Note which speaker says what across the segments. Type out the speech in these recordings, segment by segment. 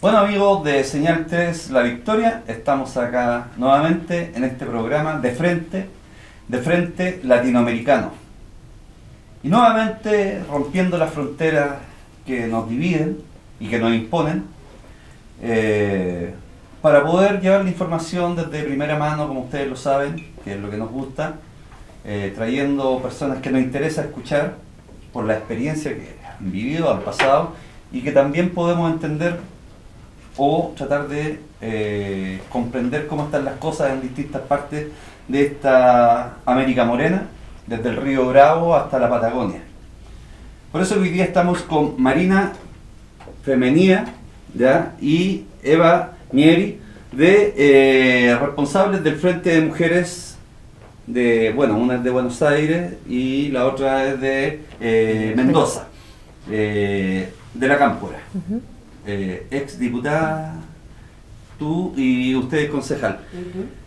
Speaker 1: Bueno, amigos de Señal 3 La Victoria, estamos acá nuevamente en este programa de frente latinoamericano. Y nuevamente rompiendo las fronteras que nos dividen y que nos imponen, para poder llevar la información desde primera mano, como ustedes lo saben, que es lo que nos gusta, trayendo personas que nos interesa escuchar por la experiencia que han vivido, han pasado, y que también podemos entender o tratar de comprender cómo están las cosas en distintas partes de esta América Morena, desde el Río Bravo hasta la Patagonia. Por eso hoy día estamos con Marina Femenía, ¿ya? Y Eva Mieri, responsables del Frente de Mujeres de, bueno, una es de Buenos Aires y la otra es de Mendoza, de la Cámpora. Ex diputada, tú y usted concejal.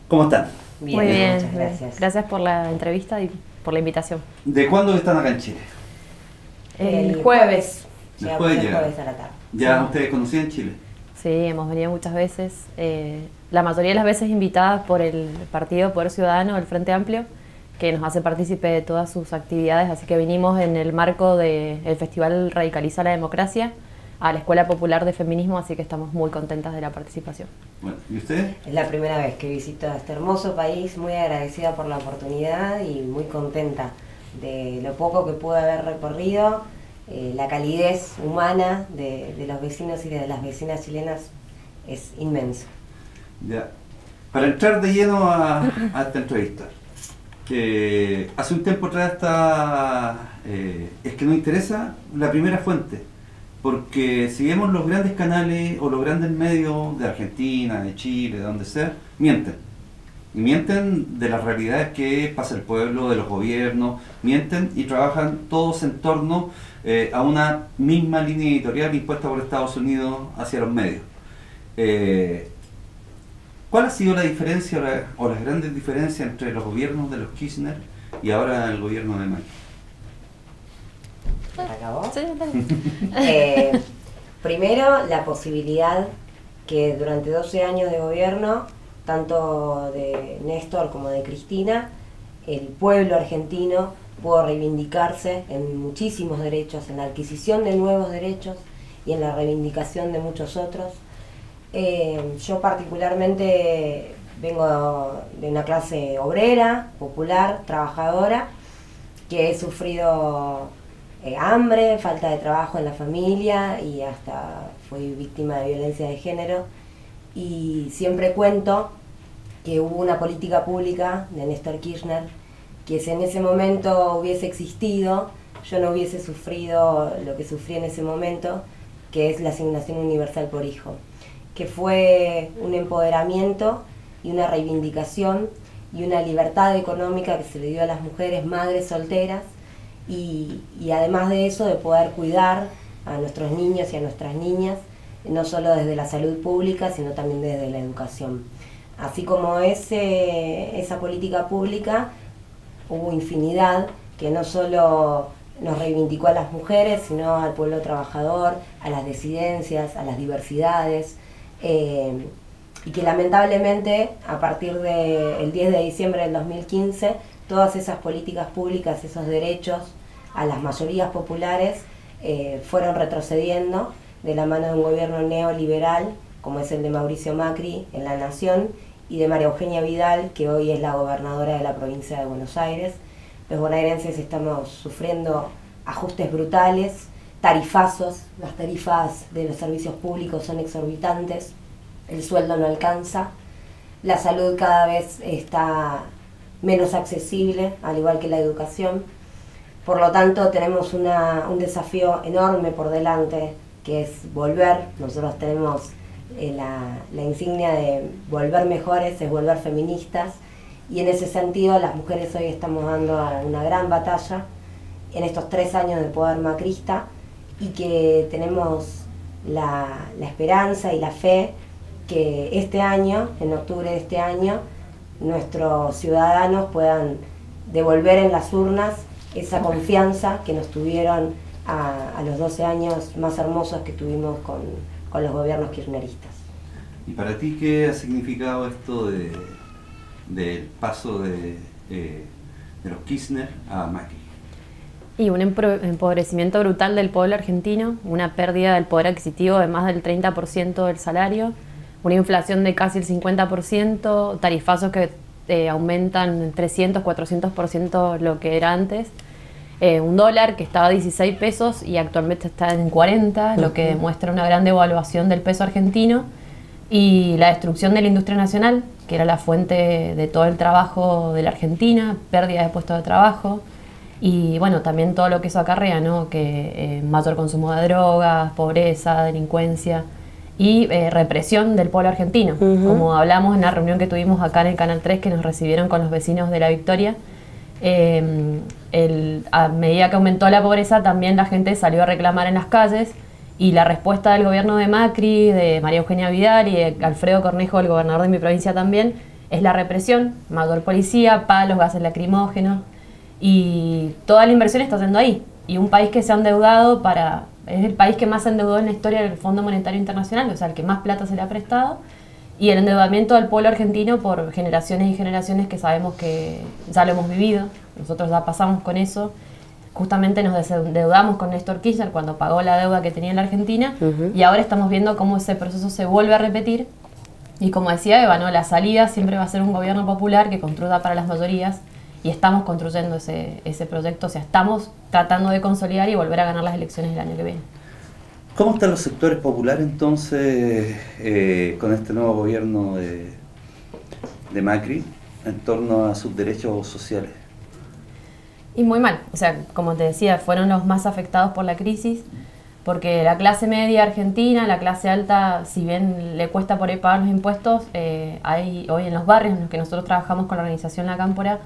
Speaker 1: ¿Cómo están?
Speaker 2: Bien,
Speaker 3: muy bien,
Speaker 2: muchas gracias.
Speaker 3: Gracias por la entrevista y por la invitación.
Speaker 1: ¿De cuándo están acá en Chile?
Speaker 3: El jueves.
Speaker 2: Llegamos
Speaker 1: Después
Speaker 2: el
Speaker 1: llegan.
Speaker 2: jueves a la tarde.
Speaker 1: ¿Ya
Speaker 3: Sí.
Speaker 1: ustedes conocían Chile?
Speaker 3: Sí, hemos venido muchas veces. La mayoría de las veces invitadas por el Partido Poder Ciudadano, el Frente Amplio, que nos hace partícipe de todas sus actividades. Así que vinimos en el marco del Festival Radicaliza la Democracia a la Escuela Popular de Feminismo, así que estamos muy contentas de la participación.
Speaker 1: Bueno, ¿y usted?
Speaker 2: Es la primera vez que visito este hermoso país, muy agradecida por la oportunidad y muy contenta de lo poco que pude haber recorrido. La calidez humana de los vecinos y de las vecinas chilenas es inmensa.
Speaker 1: Ya. Para entrar de lleno a esta entrevista, que hace un tiempo atrás es que nos interesa la primera fuente, porque si vemos los grandes canales o los grandes medios de Argentina, de Chile, de donde sea, mienten. Y mienten de las realidades que pasa el pueblo, de los gobiernos, mienten y trabajan todos en torno a una misma línea editorial impuesta por Estados Unidos hacia los medios. ¿Cuál ha sido la diferencia o las grandes diferencias entre los gobiernos de los Kirchner y ahora el gobierno de Macri?
Speaker 2: ¿Se acabó?
Speaker 3: Sí,
Speaker 2: Primero, la posibilidad que durante 12 años de gobierno, tanto de Néstor como de Cristina, el pueblo argentino pudo reivindicarse en muchísimos derechos, en la adquisición de nuevos derechos y en la reivindicación de muchos otros. Yo particularmente vengo de una clase obrera, popular, trabajadora, que he sufrido hambre, falta de trabajo en la familia y hasta fui víctima de violencia de género. Y siempre cuento que hubo una política pública de Néstor Kirchner que si en ese momento hubiese existido, yo no hubiese sufrido lo que sufrí en ese momento, que es la asignación universal por hijo, que fue un empoderamiento y una reivindicación y una libertad económica que se le dio a las mujeres madres solteras y además de eso de poder cuidar a nuestros niños y a nuestras niñas, no solo desde la salud pública, sino también desde la educación. Así como esa política pública, hubo infinidad que no solo nos reivindicó a las mujeres, sino al pueblo trabajador, a las disidencias, a las diversidades, y que lamentablemente a partir del 10 de diciembre del 2015, todas esas políticas públicas, esos derechos a las mayorías populares fueron retrocediendo de la mano de un gobierno neoliberal, como es el de Mauricio Macri en La Nación, y de María Eugenia Vidal, que hoy es la gobernadora de la provincia de Buenos Aires. Los bonaerenses estamos sufriendo ajustes brutales, tarifazos, las tarifas de los servicios públicos son exorbitantes, el sueldo no alcanza, la salud cada vez está menos accesible, al igual que la educación. Por lo tanto, tenemos un desafío enorme por delante, que es volver. Nosotros tenemos la insignia de volver mejores, es volver feministas, y en ese sentido las mujeres hoy estamos dando una gran batalla en estos 3 años de poder macrista, y que tenemos la esperanza y la fe que este año, en octubre de este año, nuestros ciudadanos puedan devolver en las urnas esa confianza que nos tuvieron a los 12 años más hermosos que tuvimos con con los gobiernos kirchneristas.
Speaker 1: ¿Y para ti qué ha significado esto del paso de los Kirchner a Macri?
Speaker 3: Y un empobrecimiento brutal del pueblo argentino, una pérdida del poder adquisitivo de más del 30% del salario, una inflación de casi el 50%, tarifazos que aumentan 300, 400% lo que era antes, un dólar que estaba a 16 pesos y actualmente está en 40, lo que demuestra una gran devaluación del peso argentino, y la destrucción de la industria nacional, que era la fuente de todo el trabajo de la Argentina, pérdida de puestos de trabajo. Y bueno, también todo lo que eso acarrea, ¿no? Que mayor consumo de drogas, pobreza, delincuencia y represión del pueblo argentino. Como hablamos en la reunión que tuvimos acá en el Canal 3, que nos recibieron con los vecinos de La Victoria, a medida que aumentó la pobreza, también la gente salió a reclamar en las calles, y la respuesta del gobierno de Macri, de María Eugenia Vidal y de Alfredo Cornejo, el gobernador de mi provincia también, es la represión, mayor policía, palos, gases lacrimógenos. Y toda la inversión está yendo ahí. Y un país que se ha endeudado es el país que más se endeudó en la historia del Fondo Monetario Internacional, o sea, el que más plata se le ha prestado. Y el endeudamiento del pueblo argentino por generaciones y generaciones, que sabemos que ya lo hemos vivido. Nosotros ya pasamos con eso. Justamente nos desendeudamos con Néstor Kirchner cuando pagó la deuda que tenía en la Argentina. Y ahora estamos viendo cómo ese proceso se vuelve a repetir. Y como decía Eva, ¿no? La salida siempre va a ser un gobierno popular que construya para las mayorías. Y estamos construyendo ese proyecto, o sea, estamos tratando de consolidar y volver a ganar las elecciones del año que viene.
Speaker 1: ¿Cómo están los sectores populares entonces con este nuevo gobierno de Macri en torno a sus derechos sociales?
Speaker 3: Y muy mal, o sea, como te decía, fueron los más afectados por la crisis, porque la clase media argentina, la clase alta, si bien le cuesta por ahí pagar los impuestos, hay hoy en los barrios en los que nosotros trabajamos con la organización La Cámpora,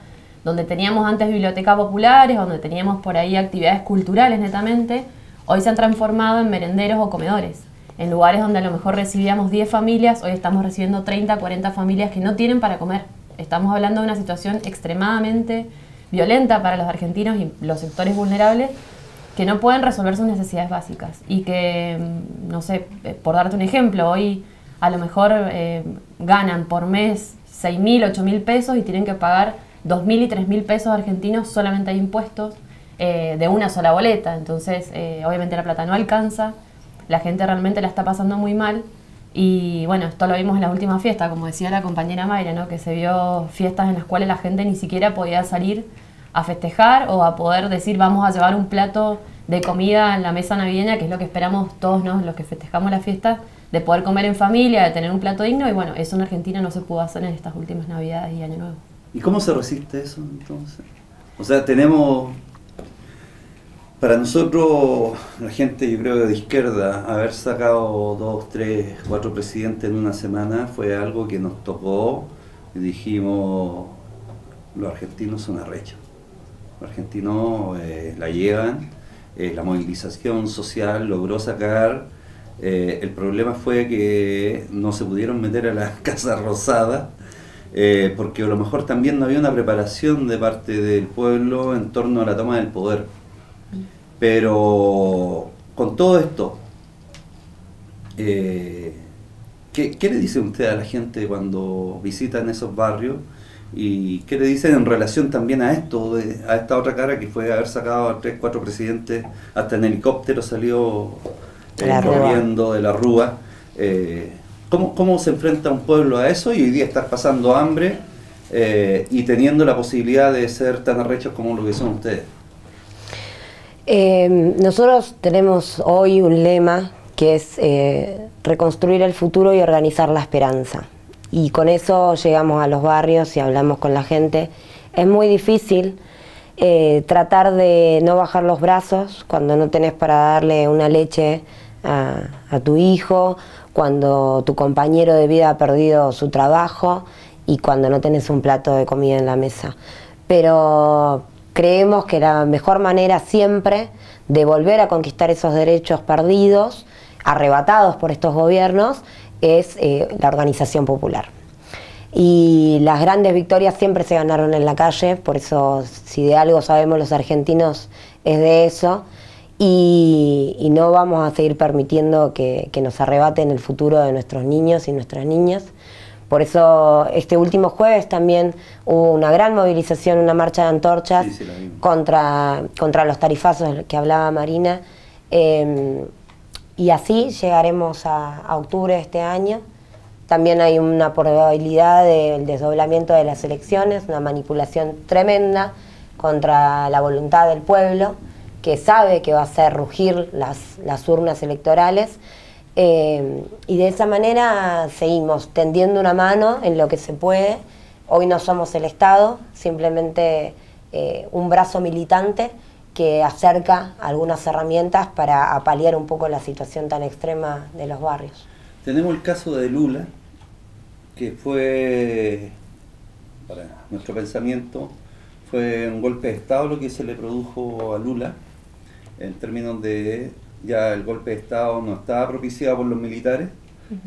Speaker 3: donde teníamos antes bibliotecas populares, donde teníamos por ahí actividades culturales netamente, hoy se han transformado en merenderos o comedores. En lugares donde a lo mejor recibíamos 10 familias, hoy estamos recibiendo 30, 40 familias que no tienen para comer. Estamos hablando de una situación extremadamente violenta para los argentinos y los sectores vulnerables, que no pueden resolver sus necesidades básicas. Y que, no sé, por darte un ejemplo, hoy a lo mejor ganan por mes 6.000, 8.000 pesos y tienen que pagar 2.000 y 3.000 pesos argentinos solamente hay impuestos de una sola boleta. Entonces, obviamente la plata no alcanza, la gente realmente la está pasando muy mal. Y bueno, esto lo vimos en la última fiesta, como decía la compañera Mayra, ¿no? Que se vio fiestas en las cuales la gente ni siquiera podía salir a festejar o a poder decir vamos a llevar un plato de comida en la mesa navideña, que es lo que esperamos todos, ¿no? Los que festejamos la fiesta, de poder comer en familia, de tener un plato digno. Y bueno, eso en Argentina no se pudo hacer en estas últimas Navidades y Año Nuevo.
Speaker 1: ¿Y cómo se resiste eso entonces? O sea, tenemos, para nosotros, la gente, yo creo, de izquierda, haber sacado 2, 3, 4 presidentes en una semana fue algo que nos tocó y dijimos, los argentinos son arrechos. Los argentinos la llevan, la movilización social logró sacar, el problema fue que no se pudieron meter a la Casa Rosada, porque a lo mejor también no había una preparación de parte del pueblo en torno a la toma del poder. Pero con todo esto, ¿qué le dice usted a la gente cuando visitan esos barrios? ¿Y qué le dicen en relación también a esto, a esta otra cara que fue haber sacado a 3, 4 presidentes, hasta en helicóptero salió corriendo de la Rúa? ¿Cómo se enfrenta un pueblo a eso y hoy día estar pasando hambre y teniendo la posibilidad de ser tan arrechos como lo que son ustedes?
Speaker 2: Nosotros tenemos hoy un lema que es reconstruir el futuro y organizar la esperanza. Y con eso llegamos a los barrios y hablamos con la gente. Es muy difícil tratar de no bajar los brazos cuando no tenés para darle una leche a tu hijo, cuando tu compañero de vida ha perdido su trabajo y cuando no tenés un plato de comida en la mesa. Pero creemos que la mejor manera siempre de volver a conquistar esos derechos perdidos, arrebatados por estos gobiernos, es la organización popular. Y las grandes victorias siempre se ganaron en la calle, por eso si de algo sabemos los argentinos es de eso. y no vamos a seguir permitiendo que nos arrebaten el futuro de nuestros niños y nuestras niñas. Por eso este último jueves también hubo una gran movilización, una marcha de antorchas contra los tarifazos que hablaba Marina, y así llegaremos a octubre de este año. También hay una probabilidad del desdoblamiento de las elecciones, una manipulación tremenda contra la voluntad del pueblo, que sabe que va a hacer rugir las urnas electorales, y de esa manera seguimos tendiendo una mano en lo que se puede. Hoy no somos el Estado, simplemente un brazo militante que acerca algunas herramientas para paliar un poco la situación tan extrema de los barrios.
Speaker 1: Tenemos el caso de Lula, que fue, para nuestro pensamiento, fue un golpe de Estado lo que se le produjo a Lula, en términos de ya el golpe de Estado no estaba propiciado por los militares,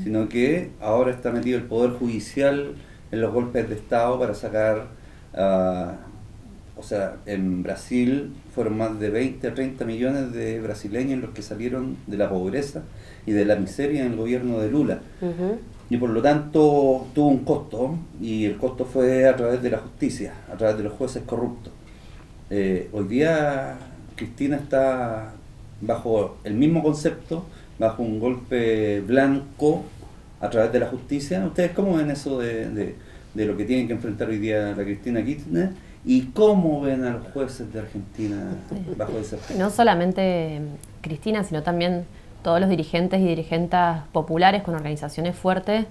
Speaker 1: sino que ahora está metido el Poder Judicial en los golpes de Estado para sacar, o sea, en Brasil fueron más de 20 a 30 millones de brasileños los que salieron de la pobreza y de la miseria en el gobierno de Lula. Y por lo tanto tuvo un costo, y el costo fue a través de la justicia, a través de los jueces corruptos. Hoy día Cristina está bajo el mismo concepto, bajo un golpe blanco a través de la justicia. ¿Ustedes cómo ven eso de lo que tienen que enfrentar hoy día la Cristina Kirchner? ¿Y cómo ven a los jueces de Argentina bajo ese aspecto?
Speaker 3: No solamente Cristina, sino también todos los dirigentes y dirigentas populares con organizaciones fuertes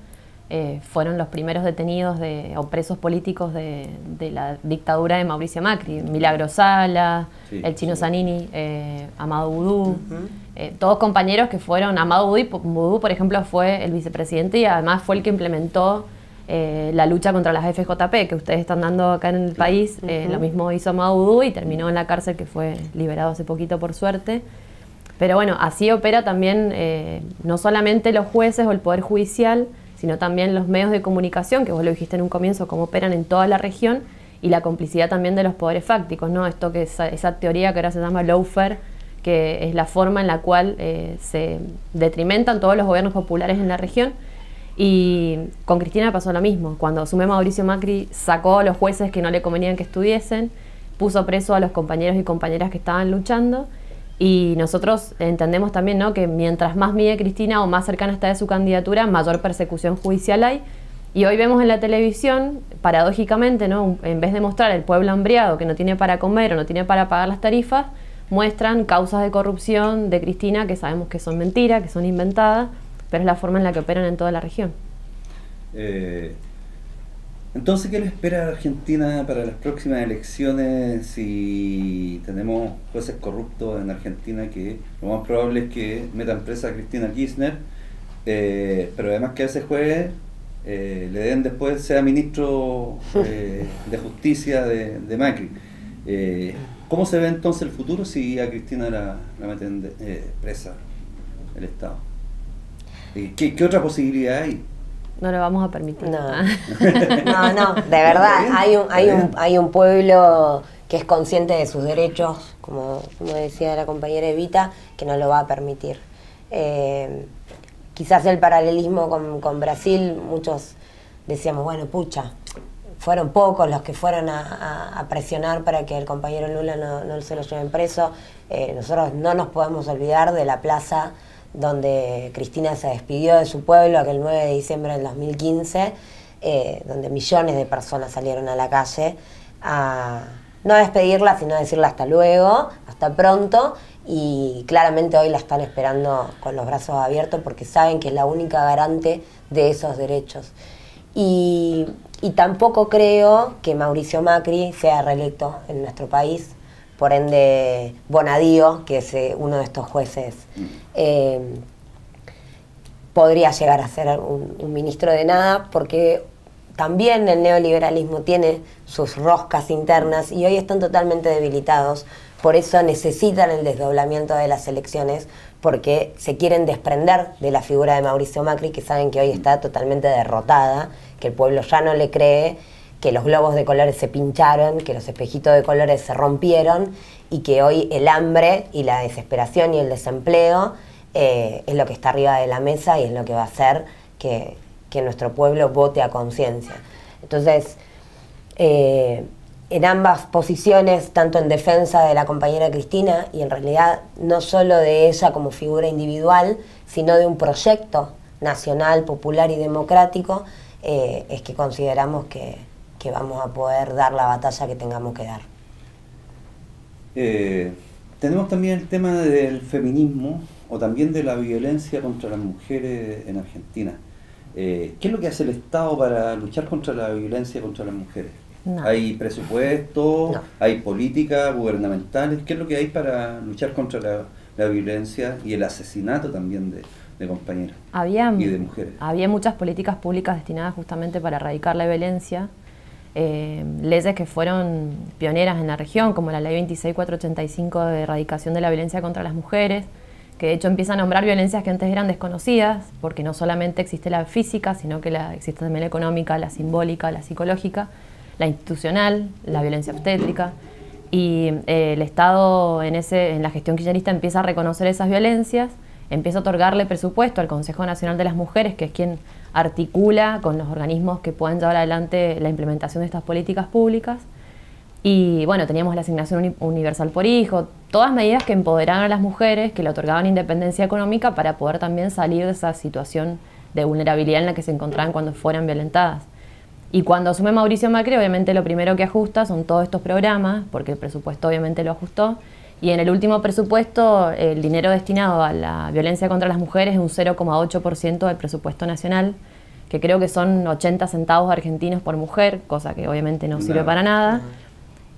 Speaker 3: fueron los primeros detenidos o presos políticos de la dictadura de Mauricio Macri. Milagro Sala, el Chino Zanini, Amado Boudou, todos compañeros que fueron. Amado Boudou, por ejemplo, fue el vicepresidente y además fue el que implementó la lucha contra las FJP que ustedes están dando acá en el país. Lo mismo hizo Amado Boudou y terminó en la cárcel, que fue liberado hace poquito por suerte. Pero bueno, así opera también no solamente los jueces o el Poder Judicial, sino también los medios de comunicación, que vos lo dijiste en un comienzo, cómo operan en toda la región, y la complicidad también de los poderes fácticos, ¿no? Esto que esa teoría que ahora se llama lawfare, que es la forma en la cual se detrimentan todos los gobiernos populares en la región. Y con Cristina pasó lo mismo. Cuando asumió Mauricio Macri, sacó a los jueces que no le convenían que estuviesen, puso preso a los compañeros y compañeras que estaban luchando. Y nosotros entendemos también, ¿no?, que mientras más mide Cristina o más cercana está de su candidatura, mayor persecución judicial hay. Y hoy vemos en la televisión, paradójicamente, ¿no?, en vez de mostrar el pueblo hambriado que no tiene para comer o no tiene para pagar las tarifas, muestran causas de corrupción de Cristina que sabemos que son mentiras, que son inventadas, pero es la forma en la que operan en toda la región.
Speaker 1: Entonces, ¿qué le espera a Argentina para las próximas elecciones si tenemos jueces corruptos en Argentina, que lo más probable es que metan presa a Cristina Kirchner, pero además que a ese juez le den después, sea ministro de Justicia de Macri? ¿Cómo se ve entonces el futuro si a Cristina la meten presa el Estado? ¿Qué otra posibilidad hay?
Speaker 3: No lo vamos a permitir.
Speaker 2: No, de verdad, hay un pueblo que es consciente de sus derechos, como decía la compañera Evita, que no lo va a permitir. Quizás el paralelismo con Brasil, muchos decíamos, bueno, pucha, fueron pocos los que fueron a presionar para que el compañero Lula no se lo lleven preso. Nosotros no nos podemos olvidar de la plaza donde Cristina se despidió de su pueblo aquel 9 de diciembre del 2015, donde millones de personas salieron a la calle a no despedirla, sino a decirle hasta luego, hasta pronto, y claramente hoy la están esperando con los brazos abiertos porque saben que es la única garante de esos derechos. Y tampoco creo que Mauricio Macri sea reelecto en nuestro país. Por ende, Bonadío, que es uno de estos jueces, podría llegar a ser un ministro de nada, porque también el neoliberalismo tiene sus roscas internas y hoy están totalmente debilitados. Por eso necesitan el desdoblamiento de las elecciones, porque se quieren desprender de la figura de Mauricio Macri, que saben que hoy está totalmente derrotada, que el pueblo ya no le cree, que los globos de colores se pincharon, que los espejitos de colores se rompieron y que hoy el hambre y la desesperación y el desempleo es lo que está arriba de la mesa y es lo que va a hacer que nuestro pueblo vote a conciencia. Entonces, en ambas posiciones, tanto en defensa de la compañera Cristina y en realidad no solo de ella como figura individual, sino de un proyecto nacional, popular y democrático, es que consideramos que vamos a poder dar la batalla que tengamos que dar.
Speaker 1: Tenemos también el tema del feminismo o también de la violencia contra las mujeres en Argentina. ¿Qué es lo que hace el Estado para luchar contra la violencia contra las mujeres?
Speaker 3: No.
Speaker 1: ¿Hay presupuesto?
Speaker 2: No.
Speaker 1: ¿Hay políticas gubernamentales? ¿Qué es lo que hay para luchar contra la violencia y el asesinato también de compañeras y de mujeres?
Speaker 3: Había muchas políticas públicas destinadas justamente para erradicar la violencia. Leyes que fueron pioneras en la región, como la Ley 26485 de erradicación de la violencia contra las mujeres, que de hecho empieza a nombrar violencias que antes eran desconocidas, porque no solamente existe la física, sino que existe también la económica, la simbólica, la psicológica, la institucional, la violencia obstétrica, y el Estado en la gestión kirchnerista empieza a reconocer esas violencias, empieza a otorgarle presupuesto al Consejo Nacional de las Mujeres, que es quien articula con los organismos que puedan llevar adelante la implementación de estas políticas públicas. Y bueno, teníamos la asignación universal por hijo, todas medidas que empoderaban a las mujeres, que le otorgaban independencia económica para poder también salir de esa situación de vulnerabilidad en la que se encontraban cuando fueran violentadas. Y cuando asume Mauricio Macri, obviamente lo primero que ajusta son todos estos programas, porque el presupuesto obviamente lo ajustó, y en el último presupuesto el dinero destinado a la violencia contra las mujeres es un 0,8% del presupuesto nacional, que creo que son 80 centavos argentinos por mujer, cosa que obviamente no sirve para nada.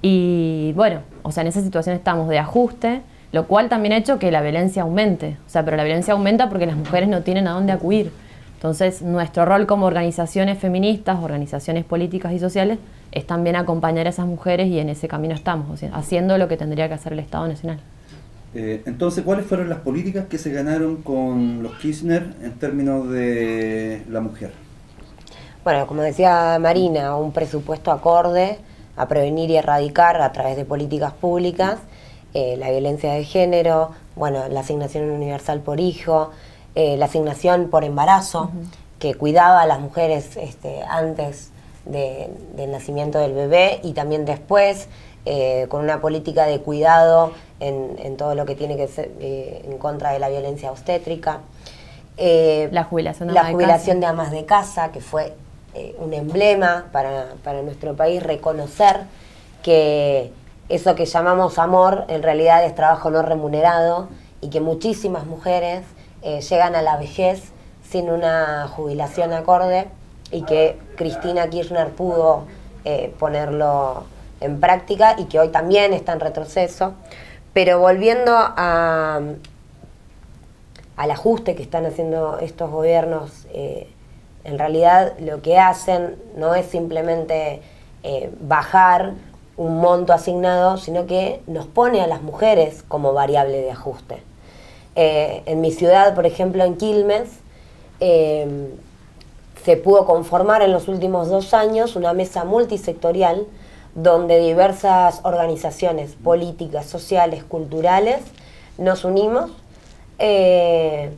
Speaker 3: Y bueno, o sea, en esa situación estamos de ajuste, lo cual también ha hecho que la violencia aumente. O sea, pero la violencia aumenta porque las mujeres no tienen a dónde acudir. Entonces, nuestro rol como organizaciones feministas, organizaciones políticas y sociales, es también acompañar a esas mujeres y en ese camino estamos, o sea, haciendo lo que tendría que hacer el Estado Nacional.
Speaker 1: Entonces, ¿cuáles fueron las políticas que se ganaron con los Kirchner en términos de la mujer?
Speaker 2: Bueno, como decía Marina, un presupuesto acorde a prevenir y erradicar a través de políticas públicas la violencia de género, bueno, la asignación universal por hijo, la asignación por embarazo, que cuidaba a las mujeres antes del nacimiento del bebé y también después, con una política de cuidado en todo lo que tiene que ser en contra de la violencia obstétrica.
Speaker 3: La jubilación
Speaker 2: de amas de casa, que fue un emblema para nuestro país, reconocer que eso que llamamos amor en realidad es trabajo no remunerado y que muchísimas mujeres llegan a la vejez sin una jubilación acorde y que Cristina Kirchner pudo ponerlo en práctica y que hoy también está en retroceso. Pero volviendo al ajuste que están haciendo estos gobiernos, en realidad lo que hacen no es simplemente bajar un monto asignado, sino que nos pone a las mujeres como variable de ajuste. En mi ciudad, por ejemplo, en Quilmes, se pudo conformar en los últimos 2 años una mesa multisectorial donde diversas organizaciones políticas, sociales, culturales nos unimos en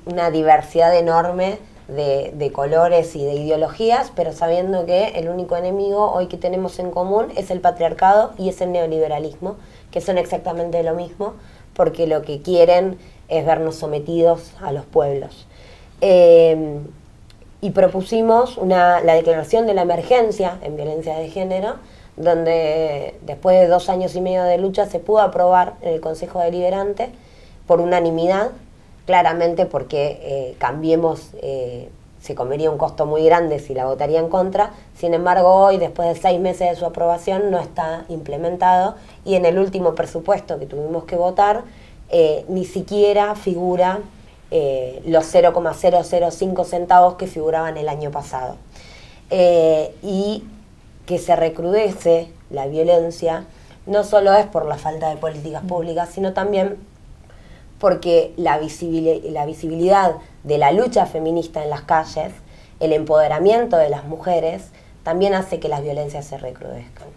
Speaker 2: una diversidad enorme de colores y de ideologías, pero sabiendo que el único enemigo hoy que tenemos en común es el patriarcado y es el neoliberalismo, que son exactamente lo mismo, porque lo que quieren es vernos sometidos a los pueblos. Y propusimos la declaración de la emergencia en violencia de género, donde después de 2 años y medio de lucha se pudo aprobar en el Consejo Deliberante por unanimidad, claramente porque Cambiemos se comería un costo muy grande si la votaría en contra. Sin embargo, hoy, después de 6 meses de su aprobación, no está implementado y en el último presupuesto que tuvimos que votar ni siquiera figura los 0,005 centavos que figuraban el año pasado. Y que se recrudece la violencia no solo es por la falta de políticas públicas, sino también porque la visibilidad de la lucha feminista en las calles, el empoderamiento de las mujeres, también hace que las violencias se recrudezcan.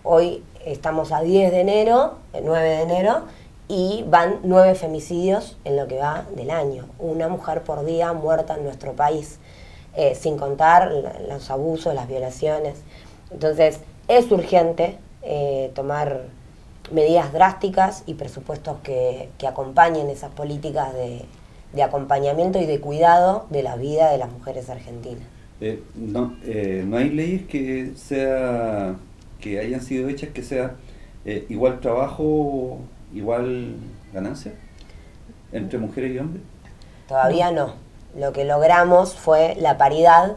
Speaker 2: Hoy estamos a 10 de enero, 9 de enero, y van 9 femicidios en lo que va del año. Una mujer por día muerta en nuestro país, sin contar los abusos, las violaciones. Entonces, es urgente tomar medidas drásticas y presupuestos que acompañen esas políticas de acompañamiento y de cuidado de la vida de las mujeres argentinas.
Speaker 1: No hay leyes que hayan sido hechas que sea igual trabajo, igual ganancia entre mujeres y hombres.
Speaker 2: Todavía no. Lo que logramos fue la paridad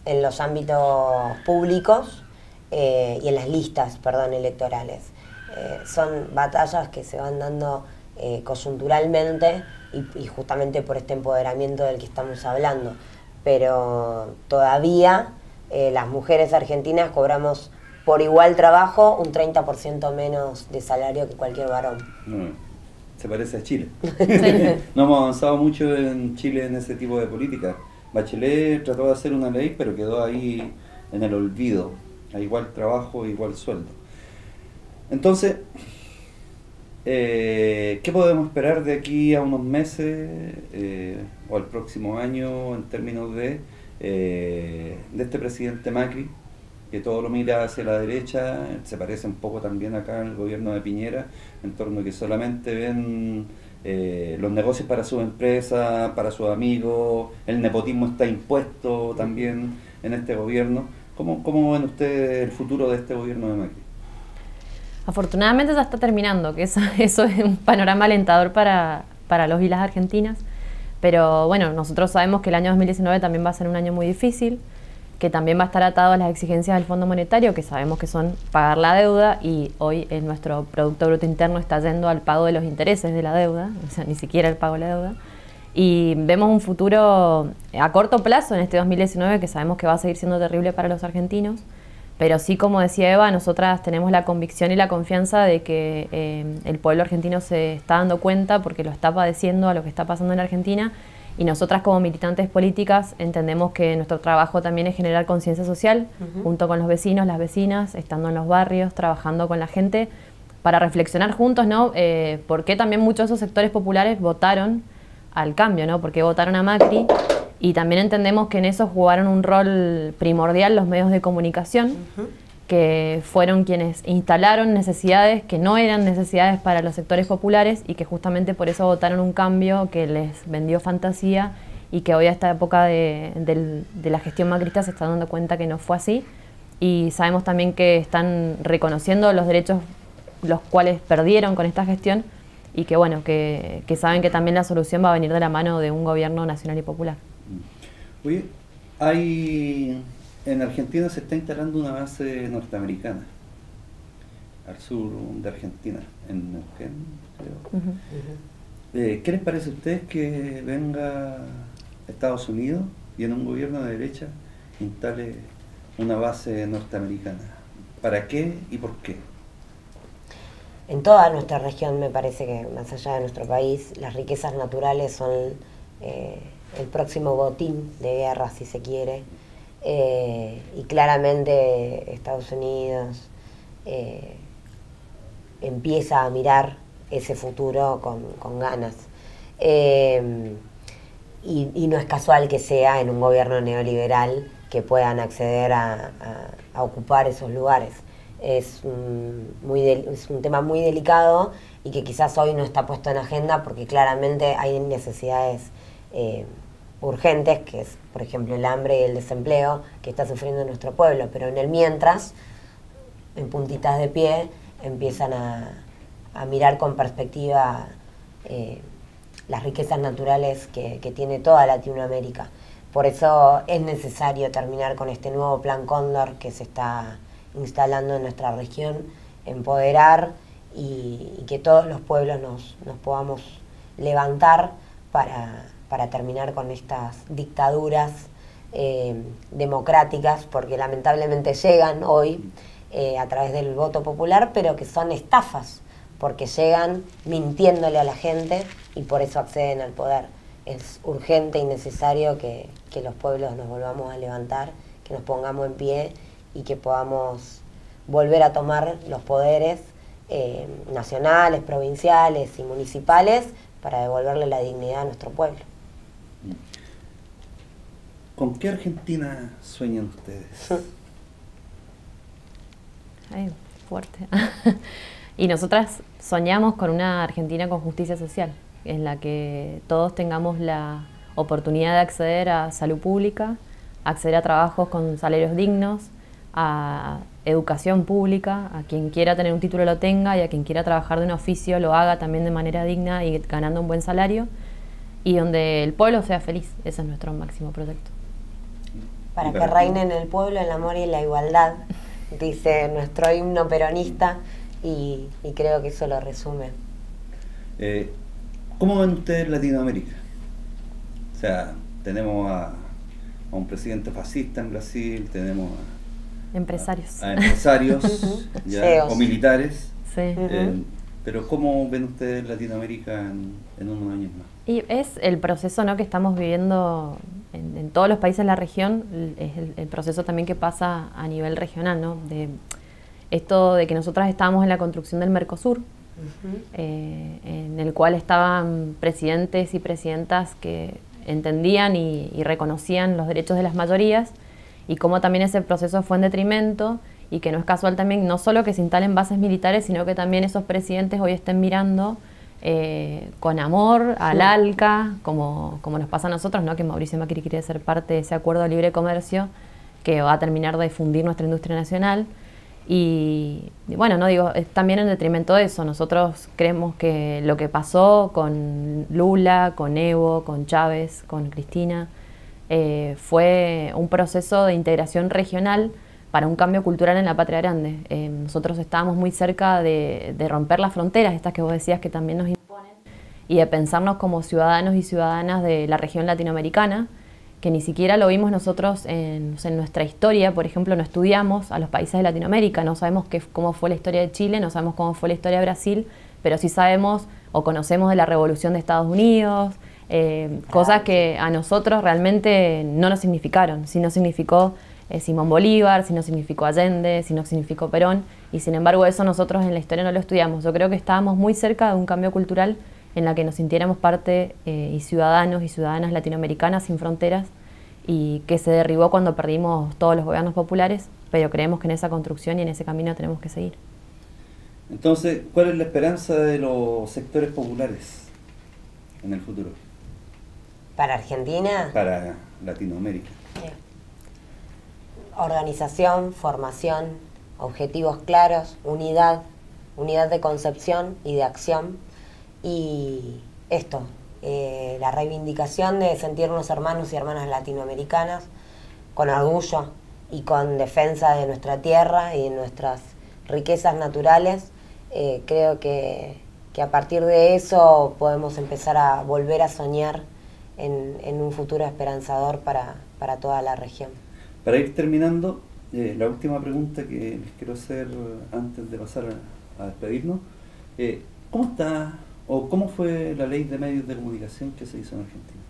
Speaker 2: en los ámbitos públicos y en las listas, electorales. Son batallas que se van dando coyunturalmente y justamente por este empoderamiento del que estamos hablando. Pero todavía las mujeres argentinas cobramos por igual trabajo un 30% menos de salario que cualquier varón.
Speaker 1: Se parece a Chile. No hemos avanzado mucho en Chile en ese tipo de políticas. Bachelet trató de hacer una ley, pero quedó ahí en el olvido. A igual trabajo, igual sueldo. Entonces, ¿qué podemos esperar de aquí a unos meses o al próximo año en términos de este presidente Macri, que todo lo mira hacia la derecha? Se parece un poco también acá al gobierno de Piñera, en torno a que solamente ven los negocios para sus empresas, para sus amigos, el nepotismo está impuesto también en este gobierno. ¿Cómo ven ustedes el futuro de este gobierno de Macri?
Speaker 3: Afortunadamente ya está terminando, que eso es un panorama alentador para los y las argentinas. Pero bueno, nosotros sabemos que el año 2019 también va a ser un año muy difícil, que también va a estar atado a las exigencias del Fondo Monetario, que sabemos que son pagar la deuda, y hoy nuestro Producto Bruto Interno está yendo al pago de los intereses de la deuda, o sea, ni siquiera el pago de la deuda. Y vemos un futuro a corto plazo en este 2019 que sabemos que va a seguir siendo terrible para los argentinos, pero sí, como decía Eva, nosotras tenemos la convicción y la confianza de que el pueblo argentino se está dando cuenta porque lo está padeciendo a lo que está pasando en Argentina, y nosotras como militantes políticas entendemos que nuestro trabajo también es generar conciencia social, junto con los vecinos, las vecinas, estando en los barrios, trabajando con la gente, para reflexionar juntos, ¿no? Por qué también muchos de esos sectores populares votaron al cambio, ¿no? Porque votaron a Macri, y también entendemos que en eso jugaron un rol primordial los medios de comunicación, que fueron quienes instalaron necesidades que no eran necesidades para los sectores populares, y que justamente por eso votaron un cambio que les vendió fantasía, y que hoy a esta época de la gestión macrista se están dando cuenta que no fue así, y sabemos también que están reconociendo los derechos los cuales perdieron con esta gestión, y que bueno, que saben que también la solución va a venir de la mano de un gobierno nacional y popular.
Speaker 1: Oye, en Argentina se está instalando una base norteamericana, al sur de Argentina, en Neuquén, creo. ¿Qué les parece a ustedes que venga Estados Unidos y en un gobierno de derecha instale una base norteamericana? ¿Para qué y por qué?
Speaker 2: En toda nuestra región, me parece que más allá de nuestro país, las riquezas naturales son el próximo botín de guerra, si se quiere, y claramente Estados Unidos empieza a mirar ese futuro con ganas. Y no es casual que sea en un gobierno neoliberal que puedan acceder a ocupar esos lugares. Es un tema muy delicado y que quizás hoy no está puesto en agenda porque claramente hay necesidades urgentes, que es, por ejemplo, el hambre y el desempleo que está sufriendo nuestro pueblo, pero en el mientras, en puntitas de pie, empiezan a mirar con perspectiva las riquezas naturales que tiene toda Latinoamérica. Por eso es necesario terminar con este nuevo Plan Cóndor que se está instalando en nuestra región, empoderar y que todos los pueblos nos podamos levantar para terminar con estas dictaduras democráticas, porque lamentablemente llegan hoy a través del voto popular, pero que son estafas, porque llegan mintiéndole a la gente y por eso acceden al poder. Es urgente y necesario que los pueblos nos volvamos a levantar, que nos pongamos en pie y que podamos volver a tomar los poderes nacionales, provinciales y municipales para devolverle la dignidad a nuestro pueblo.
Speaker 1: ¿Con qué Argentina sueñan ustedes?
Speaker 3: Ay, fuerte. Y nosotras soñamos con una Argentina con justicia social, en la que todos tengamos la oportunidad de acceder a salud pública, acceder a trabajos con salarios dignos, a educación pública, a quien quiera tener un título lo tenga y a quien quiera trabajar de un oficio lo haga también de manera digna y ganando un buen salario, y donde el pueblo sea feliz. Ese es nuestro máximo proyecto.
Speaker 2: Para que reine en el pueblo el amor y la igualdad, dice nuestro himno peronista, y creo que eso lo resume.
Speaker 1: ¿Cómo ven ustedes Latinoamérica? O sea, tenemos a un presidente fascista en Brasil, tenemos
Speaker 3: empresarios.
Speaker 1: A empresarios ya, o militares.
Speaker 3: Sí.
Speaker 1: Pero ¿cómo ven ustedes Latinoamérica en unos años más?
Speaker 3: Y es el proceso, ¿no?, que estamos viviendo en todos los países de la región, es el proceso también que pasa a nivel regional, ¿no? De esto de que nosotras estábamos en la construcción del Mercosur, en el cual estaban presidentes y presidentas que entendían y reconocían los derechos de las mayorías, y cómo también ese proceso fue en detrimento, y que no es casual también, no solo que se instalen bases militares, sino que también esos presidentes hoy estén mirando con amor al ALCA, como nos pasa a nosotros, ¿no?, que Mauricio Macri quiere ser parte de ese acuerdo de libre comercio que va a terminar de fundir nuestra industria nacional. Y bueno, no digo, es también en detrimento de eso. Nosotros creemos que lo que pasó con Lula, con Evo, con Chávez, con Cristina, fue un proceso de integración regional para un cambio cultural en la patria grande. Nosotros estábamos muy cerca de romper las fronteras, estas que vos decías que también nos imponen, y de pensarnos como ciudadanos y ciudadanas de la región latinoamericana, que ni siquiera lo vimos nosotros en nuestra historia. Por ejemplo, no estudiamos a los países de Latinoamérica, no sabemos cómo fue la historia de Chile, no sabemos cómo fue la historia de Brasil, pero sí sabemos o conocemos de la Revolución de Estados Unidos, cosas que a nosotros realmente no nos significaron. Sí nos significó Simón Bolívar, sí nos significó Allende, sí nos significó Perón, y sin embargo eso nosotros en la historia no lo estudiamos. Yo creo que estábamos muy cerca de un cambio cultural en la que nos sintiéramos parte y ciudadanos y ciudadanas latinoamericanas sin fronteras, y que se derribó cuando perdimos todos los gobiernos populares, pero creemos que en esa construcción y en ese camino tenemos que seguir.
Speaker 1: Entonces, ¿cuál es la esperanza de los sectores populares en el futuro?
Speaker 2: ¿Para Argentina?
Speaker 1: Para Latinoamérica.
Speaker 2: Organización, formación, objetivos claros, unidad de concepción y de acción, y esto, la reivindicación de sentirnos hermanos y hermanas latinoamericanas, con orgullo y con defensa de nuestra tierra y de nuestras riquezas naturales. Creo que a partir de eso podemos empezar a volver a soñar en un futuro esperanzador para toda la región.
Speaker 1: Para ir terminando, la última pregunta que les quiero hacer antes de pasar a despedirnos, ¿cómo está o cómo fue la ley de medios de comunicación que se hizo en Argentina?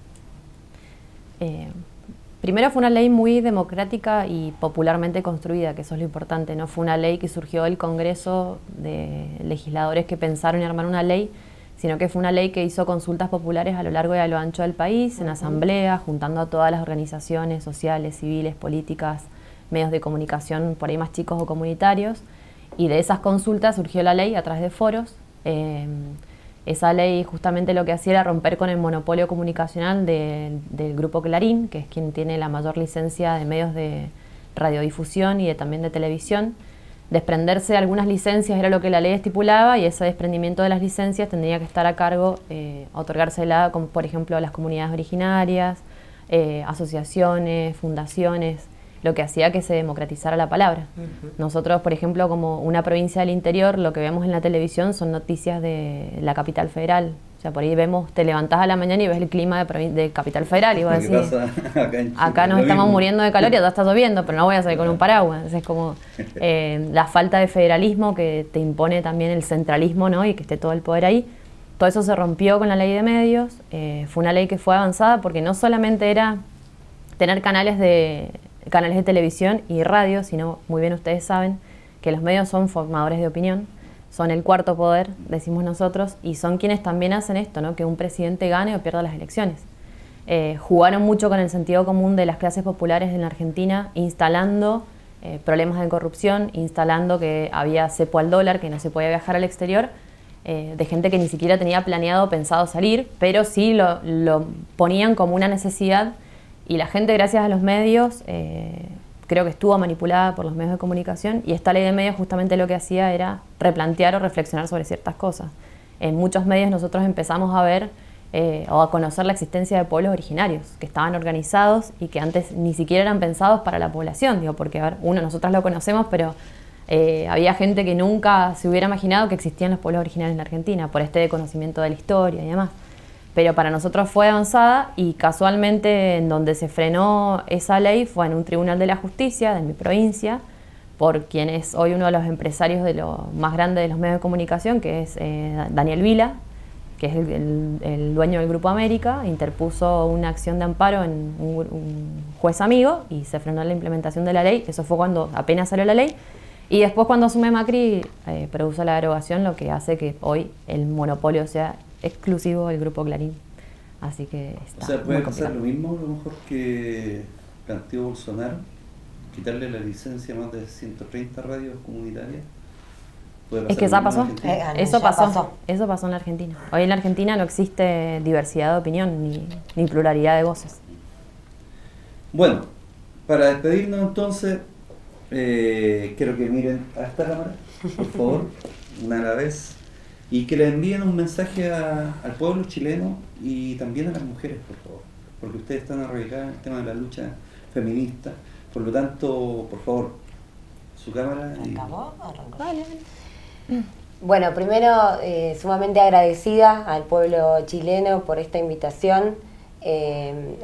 Speaker 3: Primero fue una ley muy democrática y popularmente construida, que eso es lo importante. No fue una ley que surgió del Congreso de legisladores que pensaron en armar una ley, sino que fue una ley que hizo consultas populares a lo largo y a lo ancho del país, en asambleas, juntando a todas las organizaciones sociales, civiles, políticas, medios de comunicación por ahí más chicos o comunitarios, y de esas consultas surgió la ley a través de foros. Esa ley justamente lo que hacía era romper con el monopolio comunicacional del Grupo Clarín, que es quien tiene la mayor licencia de medios de radiodifusión y también de televisión. Desprenderse de algunas licencias era lo que la ley estipulaba, y ese desprendimiento de las licencias tendría que estar a cargo, otorgársela, como por ejemplo a las comunidades originarias, asociaciones, fundaciones, lo que hacía que se democratizara la palabra. Nosotros, por ejemplo, como una provincia del interior, lo que vemos en la televisión son noticias de la capital federal. O sea, por ahí te levantás a la mañana y ves el clima de Capital Federal y vos decís, acá nos estamos muriendo de calor y ya está lloviendo, pero no voy a salir con un paraguas. Es como la falta de federalismo que te impone también el centralismo, ¿no?, y que esté todo el poder ahí. Todo eso se rompió con la ley de medios. Fue una ley que fue avanzada porque no solamente era tener canales de canales de televisión y radio, sino muy bien ustedes saben que los medios son formadores de opinión, son el cuarto poder, decimos nosotros, y son quienes también hacen esto, ¿no? Que un presidente gane o pierda las elecciones. Jugaron mucho con el sentido común de las clases populares en la Argentina, instalando problemas de corrupción, instalando que había cepo al dólar, que no se podía viajar al exterior, de gente que ni siquiera tenía planeado o pensado salir, pero sí lo ponían como una necesidad, y la gente, gracias a los medios, creo que estuvo manipulada por los medios de comunicación, y esta ley de medios justamente lo que hacía era replantear o reflexionar sobre ciertas cosas. En muchos medios nosotros empezamos a ver o a conocer la existencia de pueblos originarios que estaban organizados y que antes ni siquiera eran pensados para la población, digo, porque a ver, nosotras lo conocemos, pero había gente que nunca se hubiera imaginado que existían los pueblos originarios en la Argentina, por este conocimiento de la historia y demás. Pero para nosotros fue avanzada, y casualmente en donde se frenó esa ley fue en un tribunal de la justicia de mi provincia, por quien es hoy uno de los empresarios de lo más grande de los medios de comunicación, que es Daniel Vila, que es el dueño del Grupo América. Interpuso una acción de amparo en un juez amigo y se frenó la implementación de la ley. Eso fue cuando apenas salió la ley. Y después, cuando asume Macri, produjo la derogación, lo que hace que hoy el monopolio sea exclusivo del Grupo Clarín. Así que está.
Speaker 1: O sea, puede pasar lo mismo a lo mejor que planteó Bolsonaro, quitarle la licencia a más de 130 radios comunitarias.
Speaker 3: Es que ya pasó. Eso pasó en la Argentina. Hoy en la Argentina no existe diversidad de opinión ni pluralidad de voces.
Speaker 1: Bueno, para despedirnos entonces, quiero que miren a esta cámara, por favor, una a la vez, y que le envíen un mensaje al pueblo chileno y también a las mujeres, por favor, porque ustedes están arraigadas en el tema de la lucha feminista. Por lo tanto, por favor, su cámara.
Speaker 2: ¿Acabó? Vale. Bueno, primero, sumamente agradecida al pueblo chileno por esta invitación.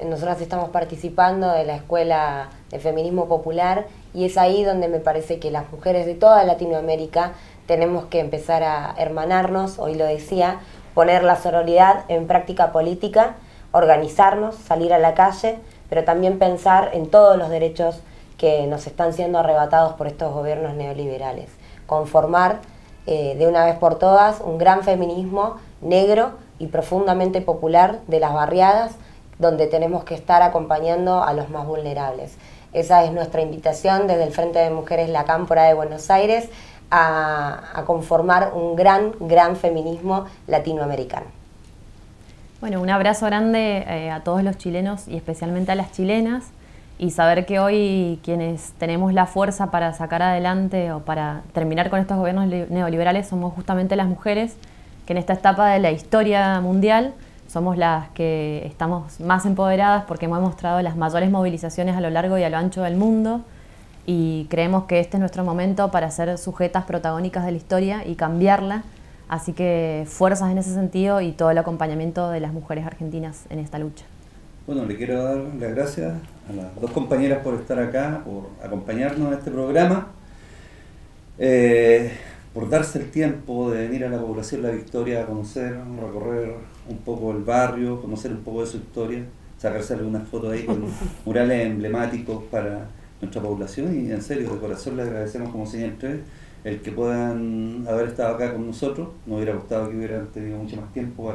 Speaker 2: Nosotros estamos participando de la Escuela de Feminismo Popular, y es ahí donde me parece que las mujeres de toda Latinoamérica tenemos que empezar a hermanarnos, hoy lo decía, poner la sororidad en práctica política, organizarnos, salir a la calle, pero también pensar en todos los derechos que nos están siendo arrebatados por estos gobiernos neoliberales. Conformar de una vez por todas un gran feminismo negro y profundamente popular de las barriadas, donde tenemos que estar acompañando a los más vulnerables. Esa es nuestra invitación desde el Frente de Mujeres La Cámpora de Buenos Aires a conformar un gran feminismo latinoamericano.
Speaker 3: Bueno, un abrazo grande a todos los chilenos y especialmente a las chilenas, y saber que hoy quienes tenemos la fuerza para sacar adelante o para terminar con estos gobiernos neoliberales somos justamente las mujeres, que en esta etapa de la historia mundial somos las que estamos más empoderadas porque hemos mostrado las mayores movilizaciones a lo largo y a lo ancho del mundo, y creemos que este es nuestro momento para ser sujetas protagónicas de la historia y cambiarla. Así que fuerzas en ese sentido y todo el acompañamiento de las mujeres argentinas en esta lucha.
Speaker 1: Bueno, le quiero dar las gracias a las dos compañeras por estar acá, por acompañarnos en este programa, por darse el tiempo de venir a la población La Victoria a conocer, recorrer un poco el barrio, conocer un poco de su historia, sacarse algunas fotos ahí con murales emblemáticos para nuestra población, y en serio, de corazón les agradecemos como Señal 3 el que puedan haber estado acá con nosotros. Nos hubiera gustado que hubieran tenido mucho más tiempo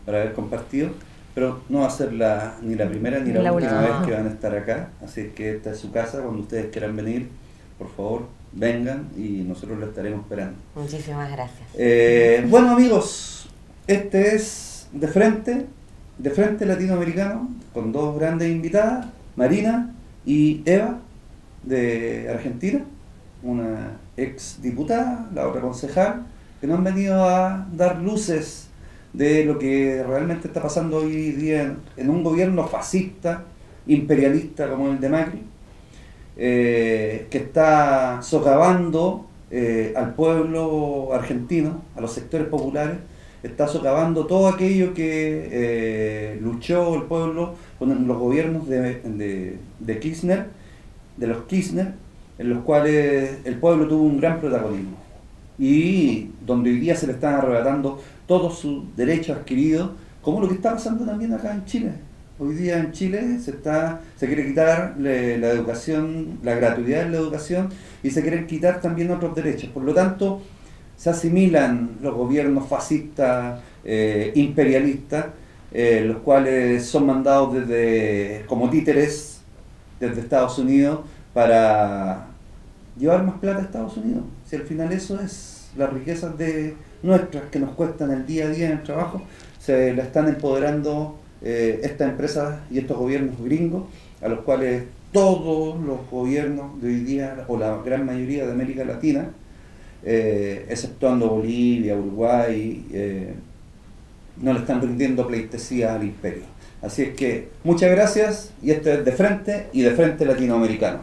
Speaker 1: para haber compartido, pero no va a ser ni la primera ni la última vez que van a estar acá, así que esta es su casa. Cuando ustedes quieran venir, por favor, vengan y nosotros lo estaremos esperando.
Speaker 2: Muchísimas gracias.
Speaker 1: Bueno, amigos, este es De Frente Latinoamericano, con dos grandes invitadas, Marina y Eva, de Argentina, una ex diputada, la otra concejal, que nos han venido a dar luces de lo que realmente está pasando hoy día en un gobierno fascista, imperialista como el de Macri, que está socavando al pueblo argentino, a los sectores populares, está socavando todo aquello que luchó el pueblo con los gobiernos de Kirchner, de los Kirchner, en los cuales el pueblo tuvo un gran protagonismo, y donde hoy día se le están arrebatando todos sus derechos adquiridos, como lo que está pasando también acá en Chile, Hoy día en Chile se quiere quitar la educación, la gratuidad en la educación, y se quieren quitar también otros derechos. Por lo tanto, se asimilan los gobiernos fascistas, imperialistas, los cuales son mandados como títeres desde Estados Unidos para llevar más plata a Estados Unidos. Si al final eso es las riquezas nuestras que nos cuestan el día a día en el trabajo, se la están empoderando estas empresas y estos gobiernos gringos, a los cuales todos los gobiernos de hoy día, o la gran mayoría de América Latina, exceptuando Bolivia, Uruguay, no le están rindiendo pleitesía al imperio. Así es que muchas gracias, y este es De Frente y De Frente Latinoamericano.